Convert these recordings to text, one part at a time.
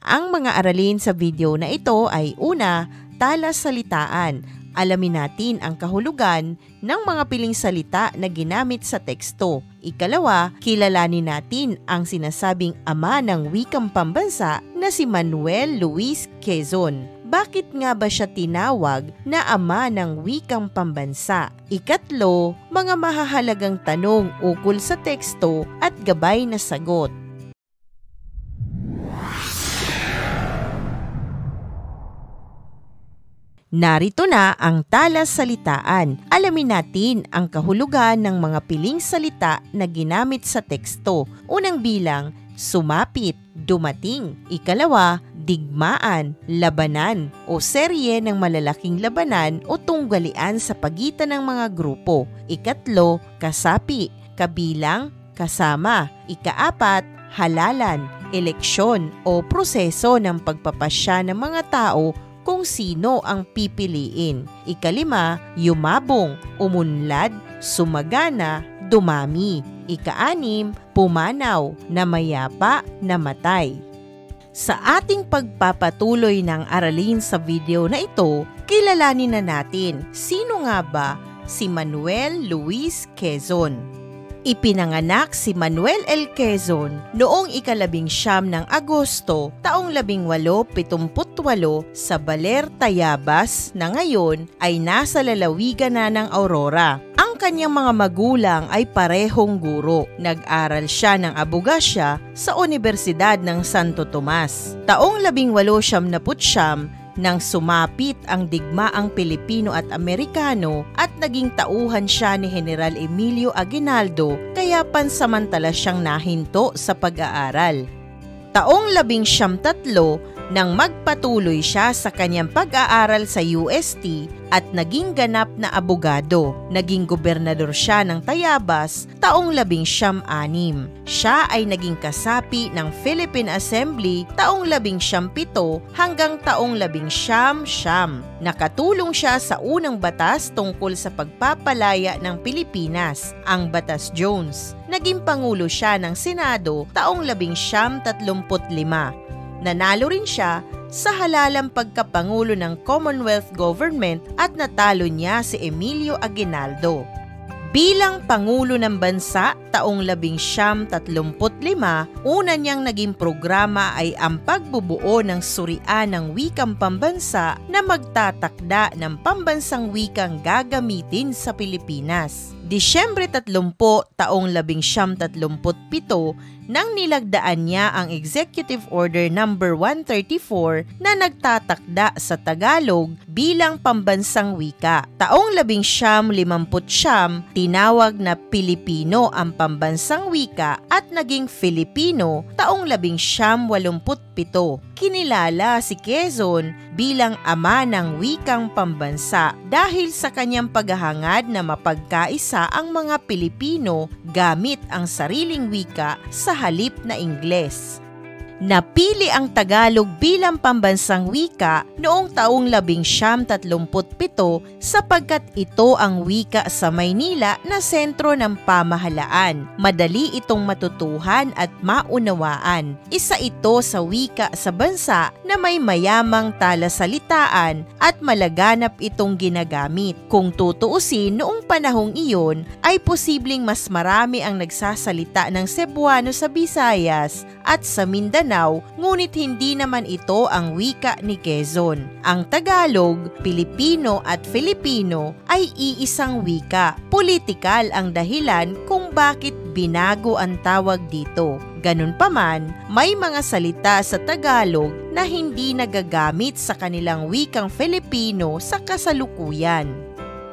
Ang mga aralin sa video na ito ay una, talasalitaan. Alamin natin ang kahulugan ng mga piling salita na ginamit sa teksto. Ikalawa, kilalanin natin ang sinasabing ama ng wikang pambansa na si Manuel Luis Quezon. Bakit nga ba siya tinawag na ama ng wikang pambansa? Ikatlo, mga mahahalagang tanong ukol sa teksto at gabay na sagot. Narito na ang talasalitaan. Alamin natin ang kahulugan ng mga piling salita na ginamit sa teksto. Unang bilang, sumapit, dumating. Ikalawa, digmaan, labanan o serye ng malalaking labanan o tunggalian sa pagitan ng mga grupo. Ikatlo, kasapi, kabilang, kasama. Ikaapat, halalan, eleksyon o proseso ng pagpapasya ng mga tao kung sino ang pipiliin. Ikalima, yumabong, umunlad, sumagana, dumami. Ikaanim, pumanaw, namayapa, namatay. Sa ating pagpapatuloy ng aralin sa video na ito, kilalanin na natin sino nga ba si Manuel Luis Quezon. Ipinanganak si Manuel L. Quezon noong 19 ng Agosto taong 1878 sa Baler, Tayabas na ngayon ay nasa lalawigan na ng Aurora. Ang kanyang mga magulang ay parehong guro. Nag-aral siya ng abogasya sa Universidad ng Santo Tomas. Taong 1879 nang sumapit ang digmaang Pilipino at Amerikano at naging tauhan siya ni General Emilio Aguinaldo kaya pansamantala siyang nahinto sa pag-aaral. Taong 1903 nang magpatuloy siya sa kanyang pag-aaral sa UST at naging ganap na abogado. Naging gobernador siya ng Tayabas taong 1906. Siya ay naging kasapi ng Philippine Assembly taong 1907 hanggang taong 1909. Nakatulong siya sa unang batas tungkol sa pagpapalaya ng Pilipinas, ang Batas Jones. Naging pangulo siya ng Senado taong 1935. Nanalo rin siya sa halalang pagkapangulo ng Commonwealth Government at natalo niya si Emilio Aguinaldo. Bilang Pangulo ng Bansa taong 1935, una niyang naging programa ay ang pagbubuo ng surian ng wikang pambansa na magtatakda ng pambansang wikang gagamitin sa Pilipinas. Disyembre 30 taong 1937 nang nilagdaan niya ang Executive Order No. 134 na nagtatakda sa Tagalog bilang pambansang wika. Taong 1950, tinawag na Pilipino ang pambansang wika at naging Filipino taong 1987. Kinilala si Quezon bilang ama ng wikang pambansa dahil sa kanyang paghahangad na mapagkaisa ang mga Pilipino gamit ang sariling wika sa halip na Ingles. Napili ang Tagalog bilang pambansang wika noong taong 1937 sapagkat ito ang wika sa Maynila na sentro ng pamahalaan. Madali itong matutuhan at maunawaan. Isa ito sa wika sa bansa na may mayamang talasalitaan at malaganap itong ginagamit. Kung tutuusin noong panahong iyon ay posibleng mas marami ang nagsasalita ng Cebuano sa Visayas at sa Mindanao, ngunit hindi naman ito ang wika ni Quezon. Ang Tagalog, Pilipino at Filipino ay iisang wika. Politikal ang dahilan kung bakit binago ang tawag dito. Ganun pa man, may mga salita sa Tagalog na hindi nagagamit sa kanilang wikang Filipino sa kasalukuyan.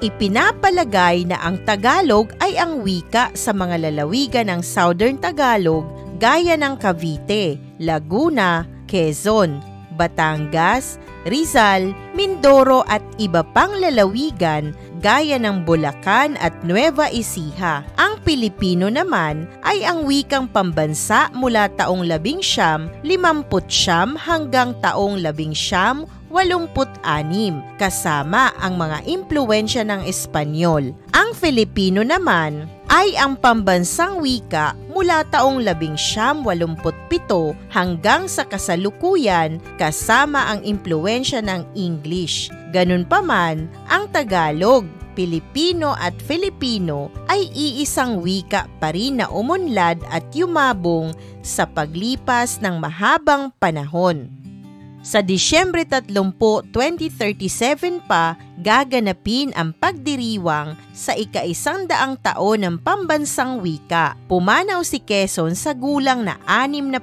Ipinapalagay na ang Tagalog ay ang wika sa mga lalawigan ng Southern Tagalog gaya ng Cavite, Laguna, Quezon, Batangas, Rizal, Mindoro at iba pang lalawigan gaya ng Bulacan at Nueva Ecija. Ang Pilipino naman ay ang wikang pambansa mula taong 1959 hanggang taong 1986 kasama ang mga impluwensya ng Espanyol. Ang Filipino naman ay ang pambansang wika mula taong 1987 hanggang sa kasalukuyan kasama ang impluwensya ng English. Ganun pa man, ang Tagalog, Pilipino at Filipino ay iisang wika pa rin na umunlad at yumabong sa paglipas ng mahabang panahon. Sa Disyembre 30, 2037 pa, gaganapin ang pagdiriwang sa ika-100 taon ng pambansang wika. Pumanaw si Quezon sa gulang na 66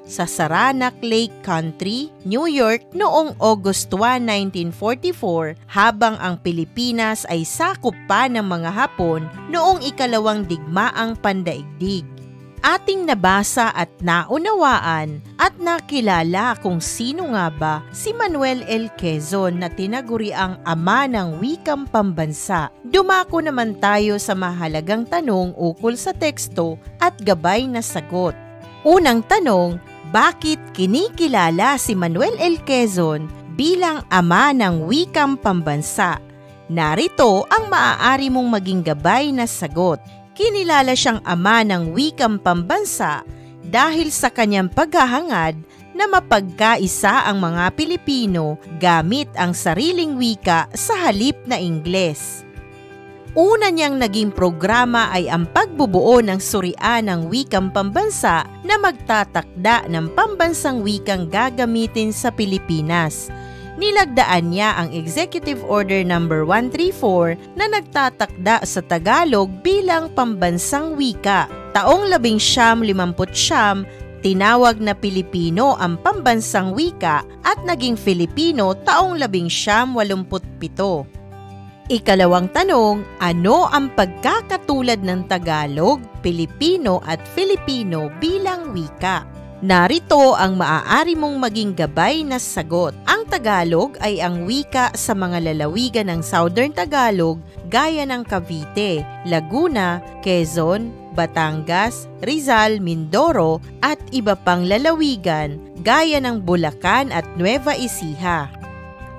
sa Saranac Lake Country, New York noong August 1, 1944 habang ang Pilipinas ay sakop pa ng mga Hapon noong ikalawang digmaang pandaigdig. Ating nabasa at naunawaan at nakilala kung sino nga ba si Manuel L. Quezon na tinaguriang ama ng wikang pambansa. Dumako naman tayo sa mahalagang tanong ukol sa teksto at gabay na sagot. Unang tanong, bakit kinikilala si Manuel L. Quezon bilang ama ng wikang pambansa? Narito ang maaari mong maging gabay na sagot. Kinilala siyang ama ng wikang pambansa dahil sa kanyang paghahangad na mapagkaisa ang mga Pilipino gamit ang sariling wika sa halip na Ingles. Una niyang naging programa ay ang pagbubuo ng surian ng wikang pambansa na magtatakda ng pambansang wikang gagamitin sa Pilipinas. Nilagdaan niya ang Executive Order No. 134 na nagtatakda sa Tagalog bilang pambansang wika. Taong 1959, tinawag na Pilipino ang pambansang wika at naging Filipino taong 1987. Ikalawang tanong, ano ang pagkakatulad ng Tagalog, Pilipino at Filipino bilang wika? Narito ang maaari mong maging gabay na sagot. Ang Tagalog ay ang wika sa mga lalawigan ng Southern Tagalog gaya ng Cavite, Laguna, Quezon, Batangas, Rizal, Mindoro at iba pang lalawigan gaya ng Bulacan at Nueva Ecija.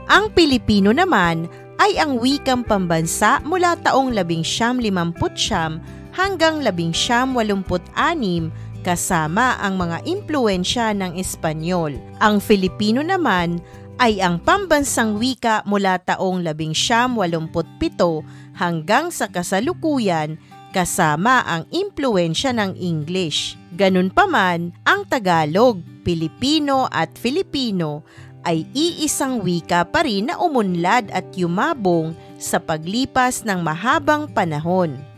Ang Pilipino naman ay ang wikang pambansa mula taong 1959 hanggang 1986 kasama ang mga impluwensya ng Espanyol. Ang Filipino naman ay ang pambansang wika mula taong 1987 hanggang sa kasalukuyan kasama ang impluwensya ng English. Ganun pa man, ang Tagalog, Pilipino at Filipino ay iisang wika pa rin na umunlad at yumabong sa paglipas ng mahabang panahon.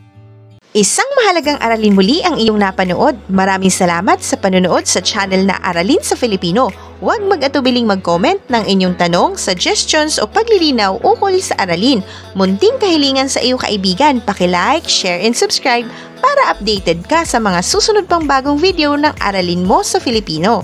Isang mahalagang aralin muli ang iyong napanood. Maraming salamat sa panonood sa channel na Aralin sa Filipino. Huwag mag-atubiling mag-comment ng inyong tanong, suggestions o paglilinaw ukol sa aralin. Munting kahilingan sa iyong kaibigan, paki-like, share and subscribe para updated ka sa mga susunod pang bagong video ng Aralin mo sa Filipino.